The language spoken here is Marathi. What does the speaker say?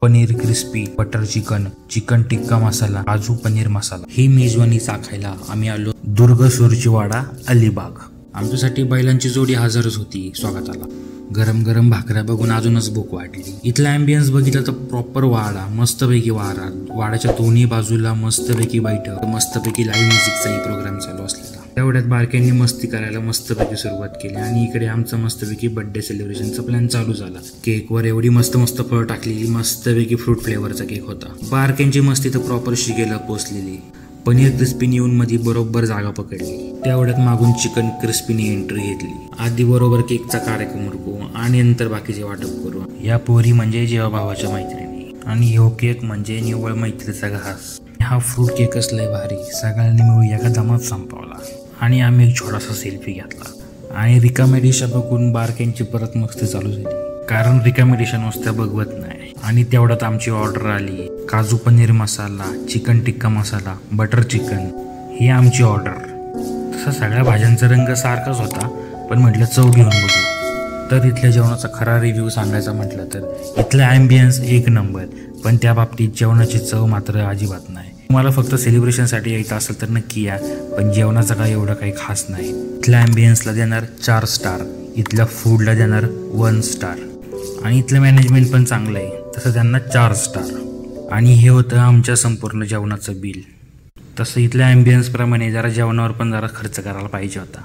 Paneer crispy, butter chicken, chicken tikka masala, kaju paneer मसाला। ही मेजवानी चाखायला आम्ही आलो दुर्ग सुरचीवाडा अलिबाग। आमच्यासाठी बैलांची जोडी हजरच होती स्वागताला। गरम गरम भाकऱ्या बघून अजूनच भूक वाटली। इथला ॲम्बियन्स बघितलं तर प्रॉपर वाडा, मस्तपैकी वाडा, वाड्याच्या दोन्ही बाजूला मस्तपैकी बैठक, मस्तपैकी लाईव्ह म्युझिकचाही प्रोग्राम चालू असलेला। तेवढ्यात बारक्यांनी मस्ती करायला मस्तपैकी सुरुवात केली आणि इकडे आमचं मस्तपैकी बर्थडे सेलिब्रेशनचा प्लॅन चालू झाला। केकवर एवढी मस्त मस्त फळं टाकलेली, मस्तपैकी फ्रूट फ्लेवरचा केक होता। बारक्यांची मस्ती तर प्रॉपर शिगेला पोचलेली। पनीर क्रिस्पीनी येऊन मध्ये बरोबर जागा पकडली। तेवढ्यात मागून चिकन क्रिस्पीनी एंट्री घेतली। आधी बरोबर केकचा कार्यक्रम उरकू आणि नंतर बाकीचे वाटप करू। या पोरी म्हणजे जेव्हा भावाच्या मैत्रिणी आणि ह्यो केक म्हणजे निव्वळ मैत्रीचा घास। हा फ्रूट केक असलाय भारी, सगळ्यांनी मिळून एका दमात संपवला आणि आम्ही एक छोटासा सेल्फी घेतला आणि रिकाम्या डिशा बघून बारक्यांची परत मस्ती चालू झाली, कारण रिकाम्या डिशा नुसत्या बघवत नाही। आणि तेवढ्यात आमची ऑर्डर आली, काजू पनीर मसाला, चिकन टिक्का मसाला, बटर चिकन, ही आमची ऑर्डर। तसा सगळ्या भाज्यांचा रंग सारखाच होता, पण म्हटलं चव घेऊन बघू। तर इथल्या जेवणाचा खरा रिव्ह्यू सांगायचा म्हटलं तर इथला ॲम्बियन्स एक नंबर, पण त्या बाबतीत जेवणाची चव मात्र अजिबात नाही। तुम्हाला फक्त सेलिब्रेशनसाठी यायचं असेल तर नक्की या, पण जेवणाचं काय एवढं काही खास नाही। इथल्या ॲम्बियन्सला देणार 4 स्टार, इथल्या फूडला देणार 1 स्टार आणि इथलं मॅनेजमेंट पण चांगलं आहे, तसं त्यांना 4 स्टार। आणि हे होतं आमच्या संपूर्ण जेवणाचं बिल। तसं इथल्या ॲम्बियन्सप्रमाणे जरा जेवणावर पण जरा खर्च करायला पाहिजे होता।